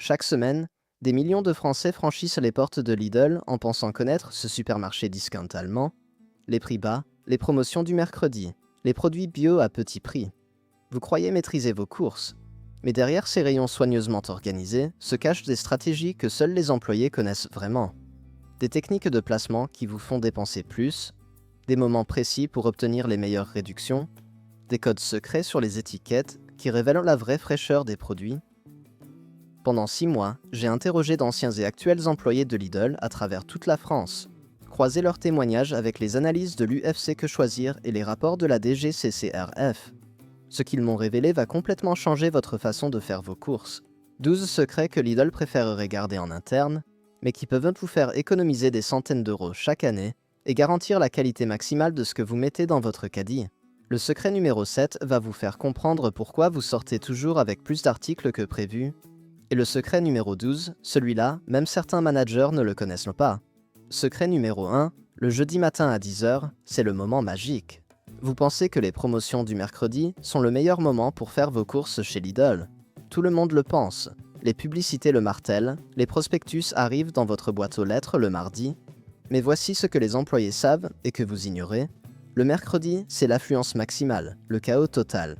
Chaque semaine, des millions de Français franchissent les portes de Lidl en pensant connaître ce supermarché discount allemand, les prix bas, les promotions du mercredi, les produits bio à petit prix. Vous croyez maîtriser vos courses, mais derrière ces rayons soigneusement organisés se cachent des stratégies que seuls les employés connaissent vraiment. Des techniques de placement qui vous font dépenser plus, des moments précis pour obtenir les meilleures réductions, des codes secrets sur les étiquettes qui révèlent la vraie fraîcheur des produits. Pendant 6 mois, j'ai interrogé d'anciens et actuels employés de Lidl à travers toute la France, croisé leurs témoignages avec les analyses de l'UFC Que Choisir et les rapports de la DGCCRF. Ce qu'ils m'ont révélé va complètement changer votre façon de faire vos courses. 12 secrets que Lidl préférerait garder en interne, mais qui peuvent vous faire économiser des centaines d'euros chaque année et garantir la qualité maximale de ce que vous mettez dans votre caddie. Le secret numéro 7 va vous faire comprendre pourquoi vous sortez toujours avec plus d'articles que prévu. Et le secret numéro 12, celui-là, même certains managers ne le connaissent pas. Secret numéro 1, le jeudi matin à 10h, c'est le moment magique. Vous pensez que les promotions du mercredi sont le meilleur moment pour faire vos courses chez Lidl. Tout le monde le pense. Les publicités le martèlent, les prospectus arrivent dans votre boîte aux lettres le mardi. Mais voici ce que les employés savent et que vous ignorez. Le mercredi, c'est l'affluence maximale, le chaos total.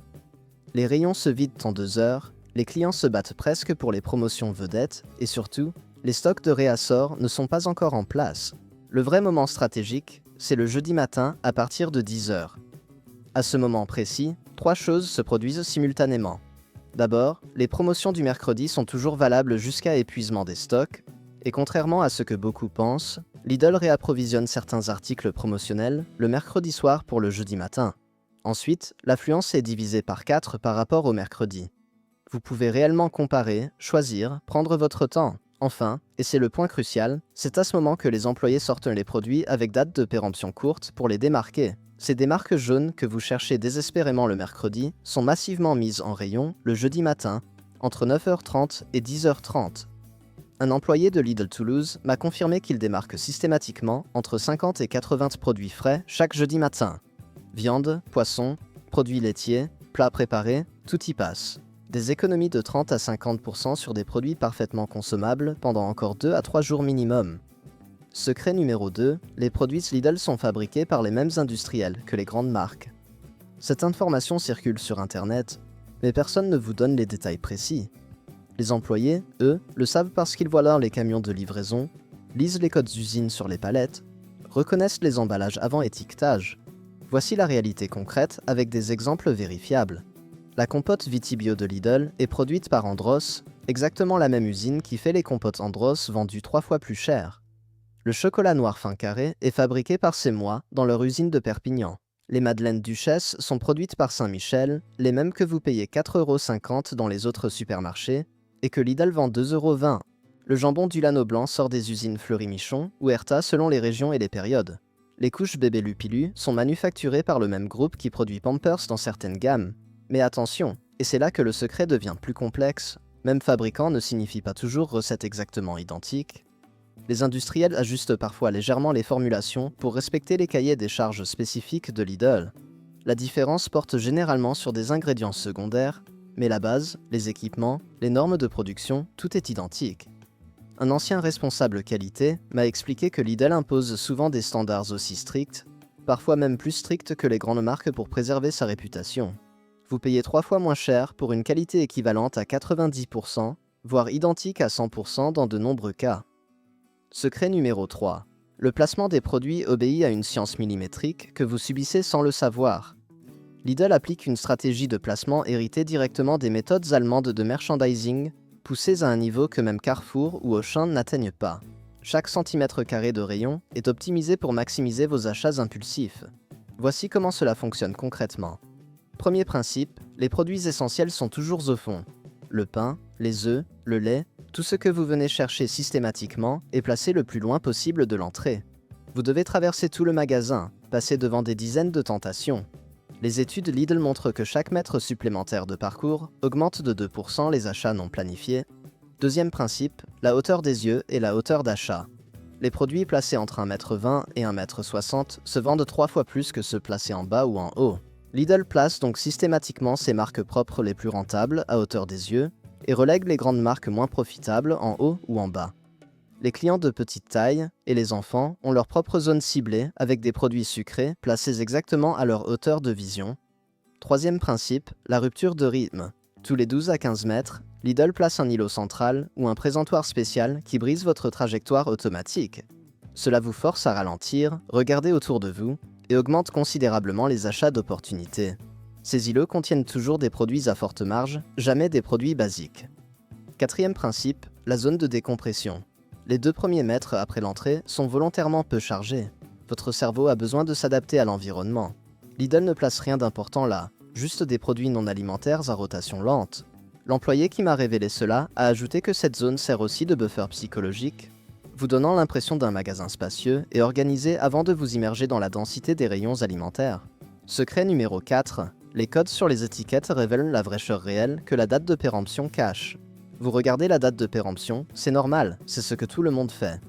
Les rayons se vident en 2 heures, les clients se battent presque pour les promotions vedettes et surtout, les stocks de réassort ne sont pas encore en place. Le vrai moment stratégique, c'est le jeudi matin à partir de 10h. À ce moment précis, 3 choses se produisent simultanément. D'abord, les promotions du mercredi sont toujours valables jusqu'à épuisement des stocks, et contrairement à ce que beaucoup pensent, Lidl réapprovisionne certains articles promotionnels le mercredi soir pour le jeudi matin. Ensuite, l'affluence est divisée par 4 par rapport au mercredi. Vous pouvez réellement comparer, choisir, prendre votre temps. Enfin, et c'est le point crucial, c'est à ce moment que les employés sortent les produits avec date de péremption courte pour les démarquer. Ces démarques jaunes que vous cherchez désespérément le mercredi sont massivement mises en rayon le jeudi matin, entre 9h30 et 10h30. Un employé de Lidl Toulouse m'a confirmé qu'il démarque systématiquement entre 50 et 80 produits frais chaque jeudi matin. Viande, poisson, produits laitiers, plats préparés, tout y passe. Des économies de 30 à 50% sur des produits parfaitement consommables pendant encore 2 à 3 jours minimum. Secret numéro 2, les produits Lidl sont fabriqués par les mêmes industriels que les grandes marques. Cette information circule sur Internet, mais personne ne vous donne les détails précis. Les employés, eux, le savent parce qu'ils voient là les camions de livraison, lisent les codes d'usine sur les palettes, reconnaissent les emballages avant étiquetage. Voici la réalité concrète avec des exemples vérifiables. La compote Vitibio de Lidl est produite par Andros, exactement la même usine qui fait les compotes Andros vendues 3 fois plus cher. Le chocolat noir fin carré est fabriqué par Semois dans leur usine de Perpignan. Les madeleines Duchesse sont produites par Saint-Michel, les mêmes que vous payez 4,50 € dans les autres supermarchés, et que Lidl vend 2,20 €. Le jambon du Lano blanc sort des usines Fleury-Michon ou Erta selon les régions et les périodes. Les couches bébé Lupilu sont manufacturées par le même groupe qui produit Pampers dans certaines gammes. Mais attention, et c'est là que le secret devient plus complexe, même fabricant ne signifie pas toujours recette exactement identique. Les industriels ajustent parfois légèrement les formulations pour respecter les cahiers des charges spécifiques de Lidl. La différence porte généralement sur des ingrédients secondaires, mais la base, les équipements, les normes de production, tout est identique. Un ancien responsable qualité m'a expliqué que Lidl impose souvent des standards aussi stricts, parfois même plus stricts que les grandes marques pour préserver sa réputation. Vous payez 3 fois moins cher pour une qualité équivalente à 90%, voire identique à 100% dans de nombreux cas. Secret numéro 3. Le placement des produits obéit à une science millimétrique que vous subissez sans le savoir. Lidl applique une stratégie de placement héritée directement des méthodes allemandes de merchandising, poussées à un niveau que même Carrefour ou Auchan n'atteignent pas. Chaque centimètre carré de rayon est optimisé pour maximiser vos achats impulsifs. Voici comment cela fonctionne concrètement. Premier principe, les produits essentiels sont toujours au fond. Le pain, les œufs, le lait, tout ce que vous venez chercher systématiquement est placé le plus loin possible de l'entrée. Vous devez traverser tout le magasin, passer devant des dizaines de tentations. Les études Lidl montrent que chaque mètre supplémentaire de parcours augmente de 2% les achats non planifiés. Deuxième principe, la hauteur des yeux et la hauteur d'achat. Les produits placés entre 1,20 m et 1,60 m se vendent 3 fois plus que ceux placés en bas ou en haut. Lidl place donc systématiquement ses marques propres les plus rentables à hauteur des yeux et relègue les grandes marques moins profitables en haut ou en bas. Les clients de petite taille et les enfants ont leur propre zone ciblée avec des produits sucrés placés exactement à leur hauteur de vision. Troisième principe, la rupture de rythme. Tous les 12 à 15 mètres, Lidl place un îlot central ou un présentoir spécial qui brise votre trajectoire automatique. Cela vous force à ralentir, regarder autour de vous et augmente considérablement les achats d'opportunités. Ces îlots contiennent toujours des produits à forte marge, jamais des produits basiques. Quatrième principe, la zone de décompression. Les 2 premiers mètres après l'entrée sont volontairement peu chargés. Votre cerveau a besoin de s'adapter à l'environnement. Lidl ne place rien d'important là, juste des produits non alimentaires à rotation lente. L'employé qui m'a révélé cela a ajouté que cette zone sert aussi de buffer psychologique, vous donnant l'impression d'un magasin spacieux et organisé avant de vous immerger dans la densité des rayons alimentaires. Secret numéro 4, les codes sur les étiquettes révèlent la fraîcheur réelle que la date de péremption cache. Vous regardez la date de péremption, c'est normal, c'est ce que tout le monde fait.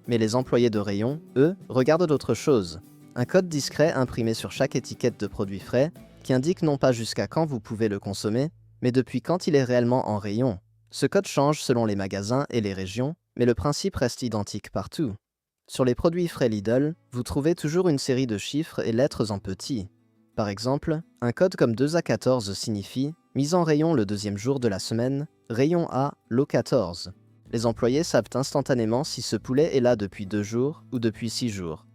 Mais les employés de rayon, eux, regardent d'autres choses. Un code discret imprimé sur chaque étiquette de produit frais, qui indique non pas jusqu'à quand vous pouvez le consommer, mais depuis quand il est réellement en rayon. Ce code change selon les magasins et les régions, mais le principe reste identique partout. Sur les produits frais Lidl, vous trouvez toujours une série de chiffres et lettres en petits. Par exemple, un code comme 2 à 14 signifie « mise en rayon le deuxième jour de la semaine, rayon A, lot 14 ». Les employés savent instantanément si ce poulet est là depuis 2 jours ou depuis 6 jours.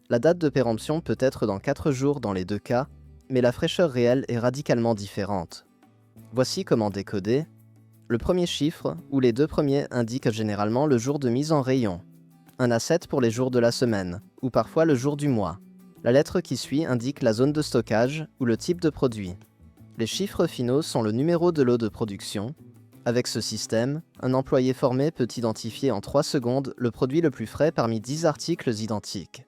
La date de péremption peut être dans 4 jours dans les deux cas, mais la fraîcheur réelle est radicalement différente. Voici comment décoder. Le premier chiffre, ou les 2 premiers, indiquent généralement le jour de mise en rayon. Un A7 pour les jours de la semaine, ou parfois le jour du mois. La lettre qui suit indique la zone de stockage ou le type de produit. Les chiffres finaux sont le numéro de lot de production. Avec ce système, un employé formé peut identifier en 3 secondes le produit le plus frais parmi 10 articles identiques.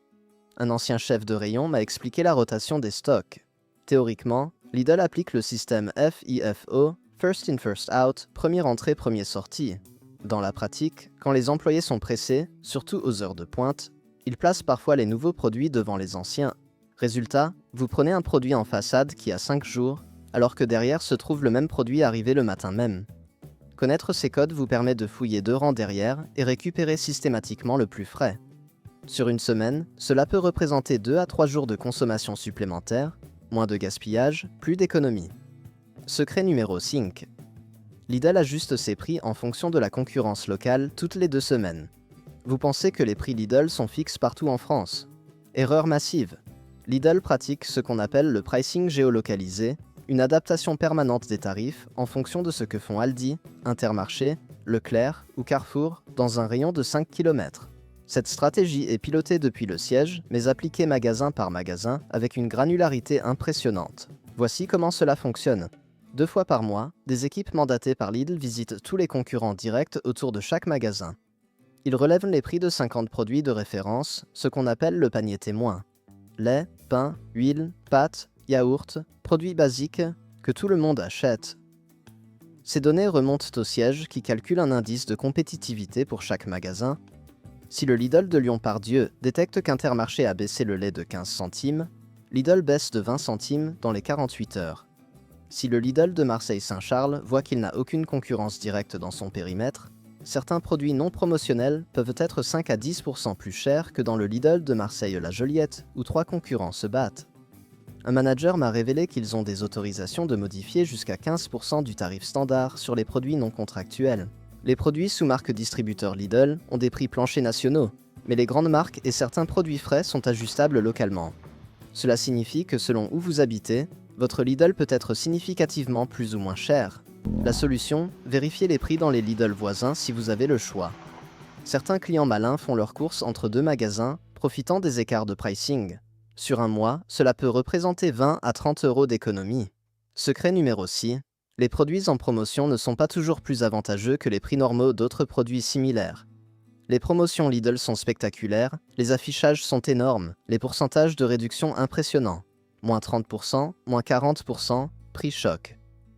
Un ancien chef de rayon m'a expliqué la rotation des stocks. Théoriquement, Lidl applique le système FIFO, First in First Out, première entrée, premier sortie. Dans la pratique, quand les employés sont pressés, surtout aux heures de pointe, ils placent parfois les nouveaux produits devant les anciens. Résultat, vous prenez un produit en façade qui a 5 jours, alors que derrière se trouve le même produit arrivé le matin même. Connaître ces codes vous permet de fouiller 2 rangs derrière et récupérer systématiquement le plus frais. Sur une semaine, cela peut représenter 2 à 3 jours de consommation supplémentaire, moins de gaspillage, plus d'économie. Secret numéro 5. Lidl ajuste ses prix en fonction de la concurrence locale toutes les 2 semaines. Vous pensez que les prix Lidl sont fixes partout en France? Erreur massive. Lidl pratique ce qu'on appelle le pricing géolocalisé, une adaptation permanente des tarifs en fonction de ce que font Aldi, Intermarché, Leclerc ou Carrefour dans un rayon de 5 km. Cette stratégie est pilotée depuis le siège, mais appliquée magasin par magasin avec une granularité impressionnante. Voici comment cela fonctionne. 2 fois par mois, des équipes mandatées par Lidl visitent tous les concurrents directs autour de chaque magasin. Ils relèvent les prix de 50 produits de référence, ce qu'on appelle le panier témoin. Lait, pain, huile, pâtes, yaourt, produits basiques que tout le monde achète. Ces données remontent au siège qui calcule un indice de compétitivité pour chaque magasin. Si le Lidl de Lyon-Part-Dieu détecte qu'Intermarché a baissé le lait de 15 centimes, Lidl baisse de 20 centimes dans les 48 heures. Si le Lidl de Marseille-Saint-Charles voit qu'il n'a aucune concurrence directe dans son périmètre, certains produits non promotionnels peuvent être 5 à 10% plus chers que dans le Lidl de Marseille-La Joliette, où 3 concurrents se battent. Un manager m'a révélé qu'ils ont des autorisations de modifier jusqu'à 15% du tarif standard sur les produits non contractuels. Les produits sous marque distributeur Lidl ont des prix planchers nationaux, mais les grandes marques et certains produits frais sont ajustables localement. Cela signifie que selon où vous habitez, votre Lidl peut être significativement plus ou moins cher. La solution, vérifiez les prix dans les Lidl voisins si vous avez le choix. Certains clients malins font leurs courses entre 2 magasins, profitant des écarts de pricing. Sur un mois, cela peut représenter 20 à 30 euros d'économie. Secret numéro 6. Les produits en promotion ne sont pas toujours plus avantageux que les prix normaux d'autres produits similaires. Les promotions Lidl sont spectaculaires, les affichages sont énormes, les pourcentages de réduction impressionnants. Moins 30%, moins 40%, prix choc.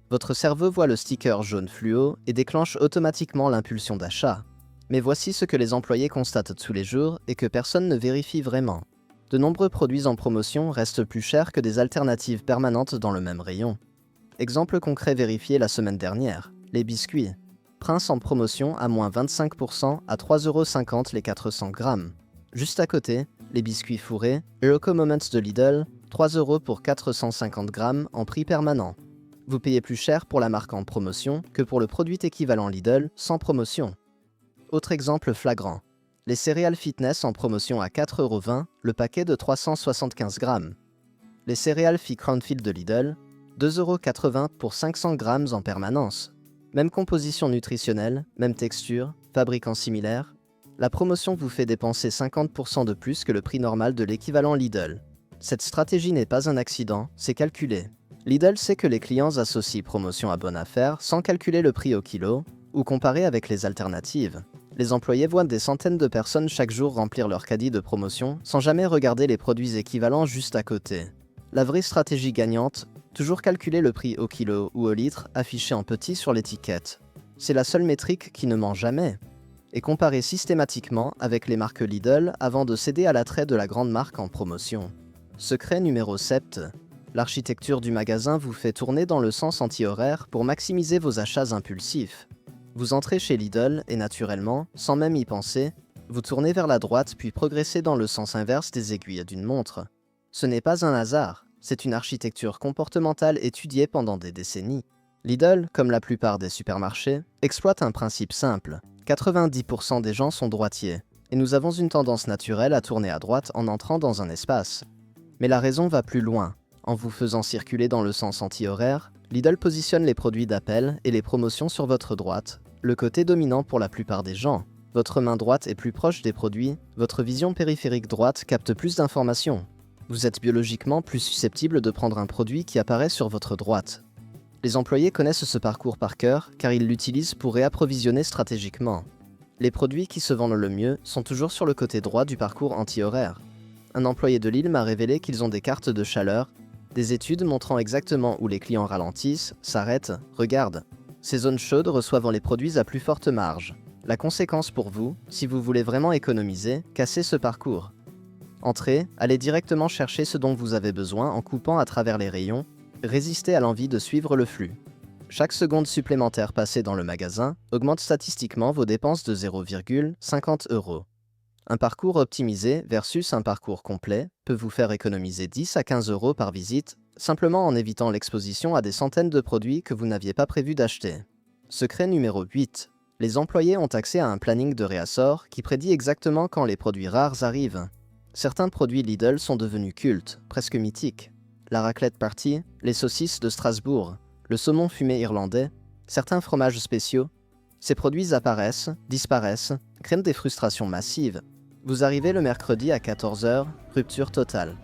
Votre cerveau voit le sticker jaune fluo et déclenche automatiquement l'impulsion d'achat. Mais voici ce que les employés constatent tous les jours et que personne ne vérifie vraiment. De nombreux produits en promotion restent plus chers que des alternatives permanentes dans le même rayon. Exemple concret vérifié la semaine dernière, les biscuits. Prince en promotion à moins 25% à 3,50 € les 400 grammes. Juste à côté, les biscuits fourrés Loco Moments de Lidl, 3 € pour 450 grammes en prix permanent. Vous payez plus cher pour la marque en promotion que pour le produit équivalent Lidl sans promotion. Autre exemple flagrant, les céréales fitness en promotion à 4,20 € le paquet de 375 grammes. Les céréales Fi Crownfield de Lidl, 2,80 € pour 500 grammes en permanence. Même composition nutritionnelle, même texture, fabricant similaire. La promotion vous fait dépenser 50% de plus que le prix normal de l'équivalent Lidl. Cette stratégie n'est pas un accident, c'est calculé. Lidl sait que les clients associent promotion à bonne affaire sans calculer le prix au kilo ou comparer avec les alternatives. Les employés voient des centaines de personnes chaque jour remplir leur caddie de promotion sans jamais regarder les produits équivalents juste à côté. La vraie stratégie gagnante, toujours calculer le prix au kilo ou au litre affiché en petit sur l'étiquette. C'est la seule métrique qui ne ment jamais. Et comparer systématiquement avec les marques Lidl avant de céder à l'attrait de la grande marque en promotion. Secret numéro 7. L'architecture du magasin vous fait tourner dans le sens anti-horaire pour maximiser vos achats impulsifs. Vous entrez chez Lidl et naturellement, sans même y penser, vous tournez vers la droite puis progressez dans le sens inverse des aiguilles d'une montre. Ce n'est pas un hasard, c'est une architecture comportementale étudiée pendant des décennies. Lidl, comme la plupart des supermarchés, exploite un principe simple. 90% des gens sont droitiers, et nous avons une tendance naturelle à tourner à droite en entrant dans un espace. Mais la raison va plus loin. En vous faisant circuler dans le sens anti-horaire, Lidl positionne les produits d'appel et les promotions sur votre droite, le côté dominant pour la plupart des gens. Votre main droite est plus proche des produits, votre vision périphérique droite capte plus d'informations. Vous êtes biologiquement plus susceptible de prendre un produit qui apparaît sur votre droite. Les employés connaissent ce parcours par cœur car ils l'utilisent pour réapprovisionner stratégiquement. Les produits qui se vendent le mieux sont toujours sur le côté droit du parcours anti-horaire. Un employé de Lidl m'a révélé qu'ils ont des cartes de chaleur, des études montrant exactement où les clients ralentissent, s'arrêtent, regardent. Ces zones chaudes reçoivent les produits à plus forte marge. La conséquence pour vous, si vous voulez vraiment économiser, cassez ce parcours. Entrez, allez directement chercher ce dont vous avez besoin en coupant à travers les rayons, résistez à l'envie de suivre le flux. Chaque seconde supplémentaire passée dans le magasin augmente statistiquement vos dépenses de 0,50 €. Un parcours optimisé versus un parcours complet peut vous faire économiser 10 à 15 € par visite, simplement en évitant l'exposition à des centaines de produits que vous n'aviez pas prévu d'acheter. Secret numéro 8. Les employés ont accès à un planning de réassort qui prédit exactement quand les produits rares arrivent. Certains produits Lidl sont devenus cultes, presque mythiques. La raclette party, les saucisses de Strasbourg, le saumon fumé irlandais, certains fromages spéciaux. Ces produits apparaissent, disparaissent, créent des frustrations massives. Vous arrivez le mercredi à 14 h, rupture totale.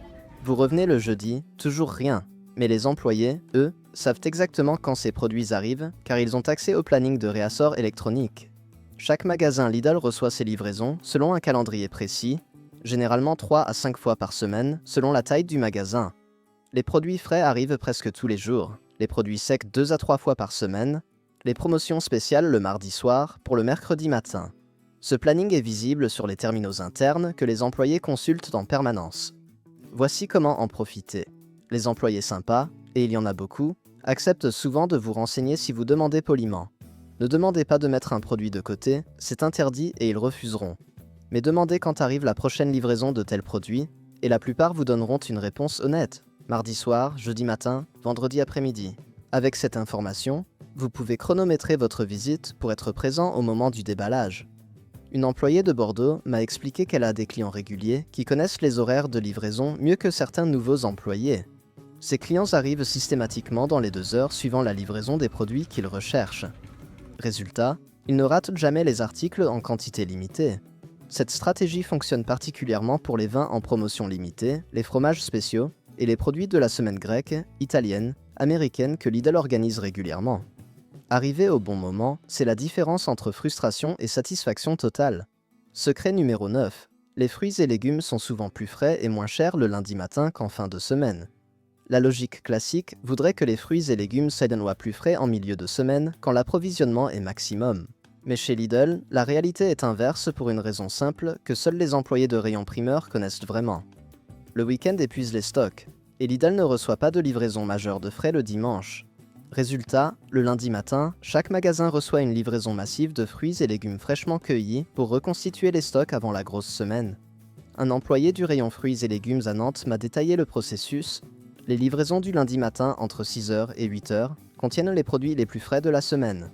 Vous revenez le jeudi, toujours rien. Mais les employés, eux, savent exactement quand ces produits arrivent car ils ont accès au planning de réassort électronique. Chaque magasin Lidl reçoit ses livraisons selon un calendrier précis, généralement 3 à 5 fois par semaine selon la taille du magasin. Les produits frais arrivent presque tous les jours, les produits secs 2 à 3 fois par semaine, les promotions spéciales le mardi soir pour le mercredi matin. Ce planning est visible sur les terminaux internes que les employés consultent en permanence. Voici comment en profiter. Les employés sympas, et il y en a beaucoup, acceptent souvent de vous renseigner si vous demandez poliment. Ne demandez pas de mettre un produit de côté, c'est interdit et ils refuseront. Mais demandez quand arrive la prochaine livraison de tel produit, et la plupart vous donneront une réponse honnête. Mardi soir, jeudi matin, vendredi après-midi. Avec cette information, vous pouvez chronométrer votre visite pour être présent au moment du déballage. Une employée de Bordeaux m'a expliqué qu'elle a des clients réguliers qui connaissent les horaires de livraison mieux que certains nouveaux employés. Ces clients arrivent systématiquement dans les 2 heures suivant la livraison des produits qu'ils recherchent. Résultat, ils ne ratent jamais les articles en quantité limitée. Cette stratégie fonctionne particulièrement pour les vins en promotion limitée, les fromages spéciaux et les produits de la semaine grecque, italienne, américaine que Lidl organise régulièrement. Arriver au bon moment, c'est la différence entre frustration et satisfaction totale. Secret numéro 9. Les fruits et légumes sont souvent plus frais et moins chers le lundi matin qu'en fin de semaine. La logique classique voudrait que les fruits et légumes soient plus frais en milieu de semaine quand l'approvisionnement est maximum. Mais chez Lidl, la réalité est inverse pour une raison simple que seuls les employés de rayon primeur connaissent vraiment. Le week-end épuise les stocks, et Lidl ne reçoit pas de livraison majeure de frais le dimanche. Résultat, le lundi matin, chaque magasin reçoit une livraison massive de fruits et légumes fraîchement cueillis pour reconstituer les stocks avant la grosse semaine. Un employé du rayon fruits et légumes à Nantes m'a détaillé le processus. Les livraisons du lundi matin entre 6h et 8h contiennent les produits les plus frais de la semaine.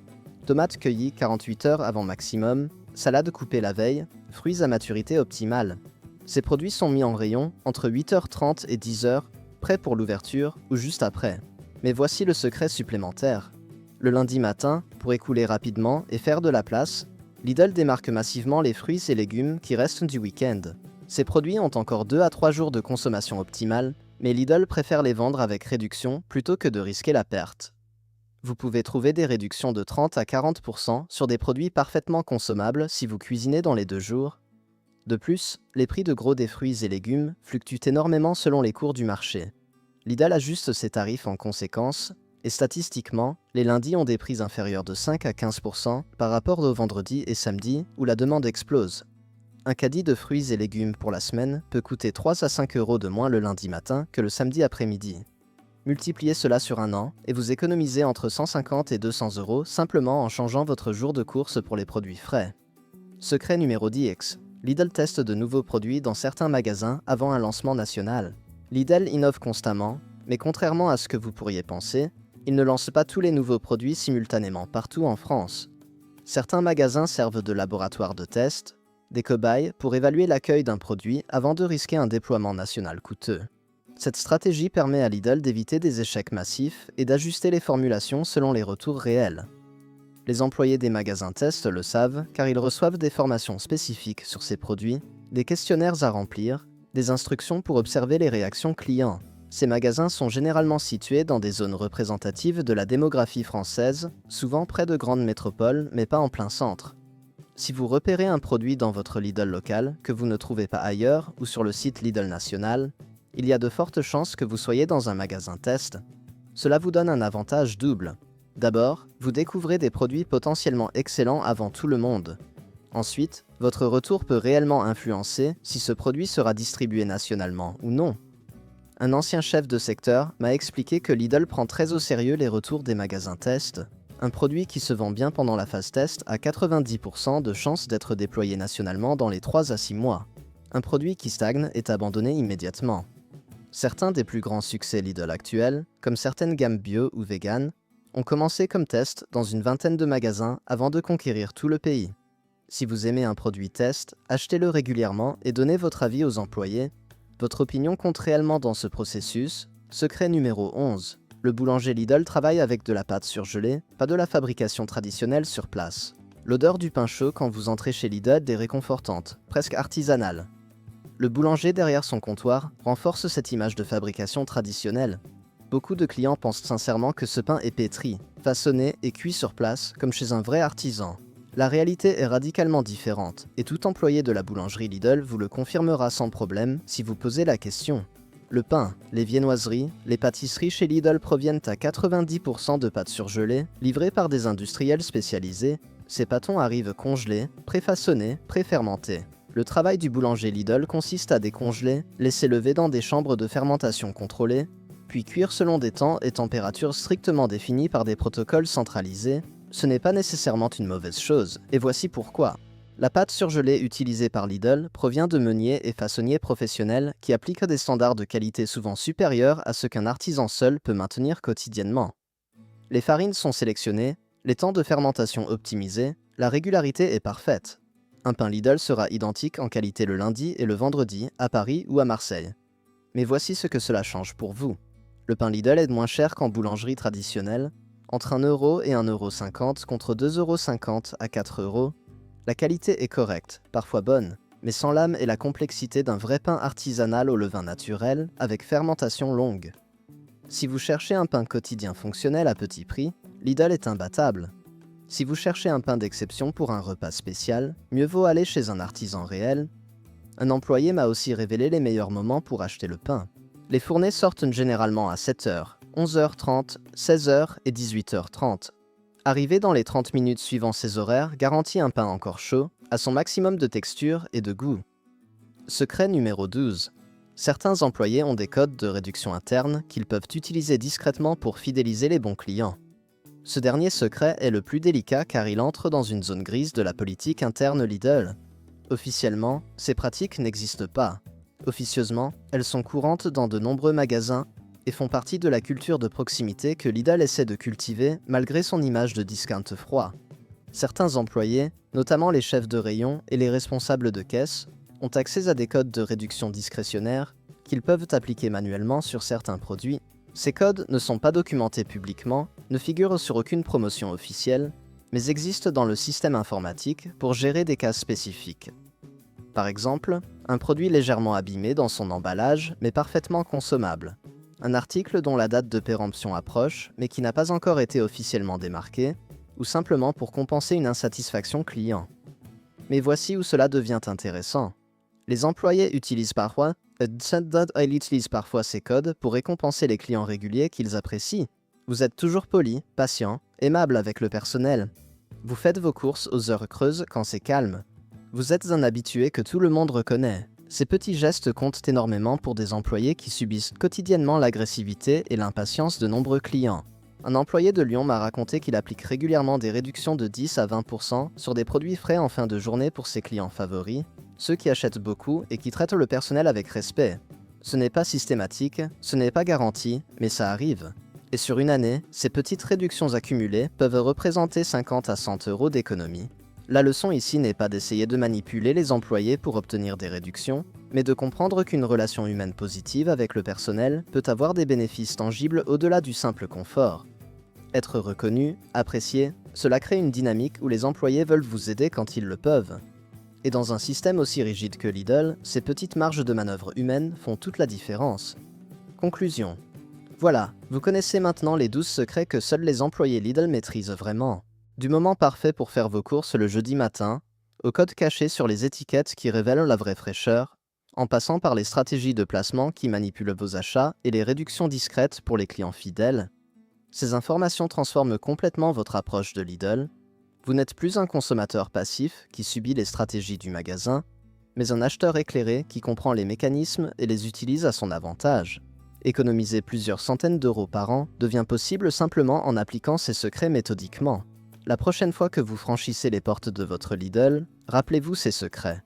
Tomates cueillies 48 heures avant maximum, salades coupées la veille, fruits à maturité optimale. Ces produits sont mis en rayon entre 8h30 et 10h, prêts pour l'ouverture ou juste après. Mais voici le secret supplémentaire. Le lundi matin, pour écouler rapidement et faire de la place, Lidl démarque massivement les fruits et légumes qui restent du week-end. Ces produits ont encore 2 à 3 jours de consommation optimale, mais Lidl préfère les vendre avec réduction plutôt que de risquer la perte. Vous pouvez trouver des réductions de 30 à 40% sur des produits parfaitement consommables si vous cuisinez dans les 2 jours. De plus, les prix de gros des fruits et légumes fluctuent énormément selon les cours du marché. Lidl ajuste ses tarifs en conséquence, et statistiquement, les lundis ont des prix inférieurs de 5 à 15% par rapport aux vendredis et samedis où la demande explose. Un caddie de fruits et légumes pour la semaine peut coûter 3 à 5 euros de moins le lundi matin que le samedi après-midi. Multipliez cela sur un an et vous économisez entre 150 et 200 euros simplement en changeant votre jour de course pour les produits frais. Secret numéro 10. Lidl teste de nouveaux produits dans certains magasins avant un lancement national. Lidl innove constamment, mais contrairement à ce que vous pourriez penser, il ne lance pas tous les nouveaux produits simultanément partout en France. Certains magasins servent de laboratoire de test, des cobayes pour évaluer l'accueil d'un produit avant de risquer un déploiement national coûteux. Cette stratégie permet à Lidl d'éviter des échecs massifs et d'ajuster les formulations selon les retours réels. Les employés des magasins test le savent car ils reçoivent des formations spécifiques sur ces produits, des questionnaires à remplir, des instructions pour observer les réactions clients. Ces magasins sont généralement situés dans des zones représentatives de la démographie française, souvent près de grandes métropoles, mais pas en plein centre. Si vous repérez un produit dans votre Lidl local que vous ne trouvez pas ailleurs ou sur le site Lidl national, il y a de fortes chances que vous soyez dans un magasin test. Cela vous donne un avantage double. D'abord, vous découvrez des produits potentiellement excellents avant tout le monde. Ensuite, votre retour peut réellement influencer si ce produit sera distribué nationalement ou non. Un ancien chef de secteur m'a expliqué que Lidl prend très au sérieux les retours des magasins test. Un produit qui se vend bien pendant la phase test a 90% de chances d'être déployé nationalement dans les 3 à 6 mois. Un produit qui stagne est abandonné immédiatement. Certains des plus grands succès Lidl actuels, comme certaines gammes bio ou vegan, ont commencé comme test dans une vingtaine de magasins avant de conquérir tout le pays. Si vous aimez un produit test, achetez-le régulièrement et donnez votre avis aux employés. Votre opinion compte réellement dans ce processus. Secret numéro 11. Le boulanger Lidl travaille avec de la pâte surgelée, pas de la fabrication traditionnelle sur place. L'odeur du pain chaud quand vous entrez chez Lidl est réconfortante, presque artisanale. Le boulanger derrière son comptoir renforce cette image de fabrication traditionnelle. Beaucoup de clients pensent sincèrement que ce pain est pétri, façonné et cuit sur place comme chez un vrai artisan. La réalité est radicalement différente, et tout employé de la boulangerie Lidl vous le confirmera sans problème si vous posez la question. Le pain, les viennoiseries, les pâtisseries chez Lidl proviennent à 90% de pâtes surgelées, livrées par des industriels spécialisés. Ces pâtons arrivent congelés, préfaçonnés, préfermentés. Le travail du boulanger Lidl consiste à décongeler, laisser lever dans des chambres de fermentation contrôlées, puis cuire selon des temps et températures strictement définis par des protocoles centralisés. Ce n'est pas nécessairement une mauvaise chose, et voici pourquoi. La pâte surgelée utilisée par Lidl provient de meuniers et façonniers professionnels qui appliquent des standards de qualité souvent supérieurs à ce qu'un artisan seul peut maintenir quotidiennement. Les farines sont sélectionnées, les temps de fermentation optimisés, la régularité est parfaite. Un pain Lidl sera identique en qualité le lundi et le vendredi à Paris ou à Marseille. Mais voici ce que cela change pour vous. Le pain Lidl est moins cher qu'en boulangerie traditionnelle, entre 1 euro et 1,50 € contre 2,50 € à 4 €. La qualité est correcte, parfois bonne, mais sans l'âme et la complexité d'un vrai pain artisanal au levain naturel avec fermentation longue. Si vous cherchez un pain quotidien fonctionnel à petit prix, Lidl est imbattable. Si vous cherchez un pain d'exception pour un repas spécial, mieux vaut aller chez un artisan réel. Un employé m'a aussi révélé les meilleurs moments pour acheter le pain. Les fournées sortent généralement à 7 h, 11h30, 16h et 18h30. Arriver dans les 30 minutes suivant ces horaires garantit un pain encore chaud, à son maximum de texture et de goût. Secret numéro 12. Certains employés ont des codes de réduction interne qu'ils peuvent utiliser discrètement pour fidéliser les bons clients. Ce dernier secret est le plus délicat car il entre dans une zone grise de la politique interne Lidl. Officiellement, ces pratiques n'existent pas. Officieusement, elles sont courantes dans de nombreux magasins et font partie de la culture de proximité que Lidl essaie de cultiver malgré son image de discount froid. Certains employés, notamment les chefs de rayon et les responsables de caisse, ont accès à des codes de réduction discrétionnaires qu'ils peuvent appliquer manuellement sur certains produits. Ces codes ne sont pas documentés publiquement, ne figurent sur aucune promotion officielle, mais existent dans le système informatique pour gérer des cas spécifiques. Par exemple, un produit légèrement abîmé dans son emballage mais parfaitement consommable. Un article dont la date de péremption approche mais qui n'a pas encore été officiellement démarqué, ou simplement pour compenser une insatisfaction client. Mais voici où cela devient intéressant. Les employés utilisent parfois ces codes pour récompenser les clients réguliers qu'ils apprécient. Vous êtes toujours poli, patient, aimable avec le personnel. Vous faites vos courses aux heures creuses quand c'est calme. Vous êtes un habitué que tout le monde reconnaît. Ces petits gestes comptent énormément pour des employés qui subissent quotidiennement l'agressivité et l'impatience de nombreux clients. Un employé de Lyon m'a raconté qu'il applique régulièrement des réductions de 10 à 20% sur des produits frais en fin de journée pour ses clients favoris, ceux qui achètent beaucoup et qui traitent le personnel avec respect. Ce n'est pas systématique, ce n'est pas garanti, mais ça arrive. Et sur une année, ces petites réductions accumulées peuvent représenter 50 à 100 € d'économie. La leçon ici n'est pas d'essayer de manipuler les employés pour obtenir des réductions, mais de comprendre qu'une relation humaine positive avec le personnel peut avoir des bénéfices tangibles au-delà du simple confort. Être reconnu, apprécié, cela crée une dynamique où les employés veulent vous aider quand ils le peuvent. Et dans un système aussi rigide que Lidl, ces petites marges de manœuvre humaines font toute la différence. Conclusion. Voilà, vous connaissez maintenant les 12 secrets que seuls les employés Lidl maîtrisent vraiment. Du moment parfait pour faire vos courses le jeudi matin, aux codes cachés sur les étiquettes qui révèlent la vraie fraîcheur, en passant par les stratégies de placement qui manipulent vos achats et les réductions discrètes pour les clients fidèles, ces informations transforment complètement votre approche de Lidl. Vous n'êtes plus un consommateur passif qui subit les stratégies du magasin, mais un acheteur éclairé qui comprend les mécanismes et les utilise à son avantage. Économiser plusieurs centaines d'euros par an devient possible simplement en appliquant ces secrets méthodiquement. La prochaine fois que vous franchissez les portes de votre Lidl, rappelez-vous ces secrets.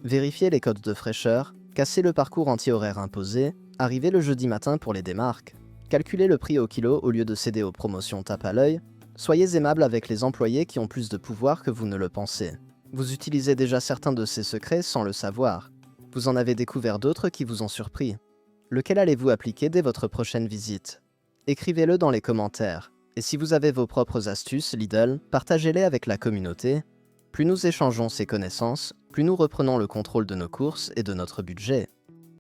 Vérifiez les codes de fraîcheur, cassez le parcours anti-horaire imposé, arrivez le jeudi matin pour les démarques, calculez le prix au kilo au lieu de céder aux promotions tape à l'œil, soyez aimable avec les employés qui ont plus de pouvoir que vous ne le pensez. Vous utilisez déjà certains de ces secrets sans le savoir. Vous en avez découvert d'autres qui vous ont surpris. Lequel allez-vous appliquer dès votre prochaine visite? Écrivez-le dans les commentaires. Et si vous avez vos propres astuces Lidl, partagez-les avec la communauté. Plus nous échangeons ces connaissances, plus nous reprenons le contrôle de nos courses et de notre budget.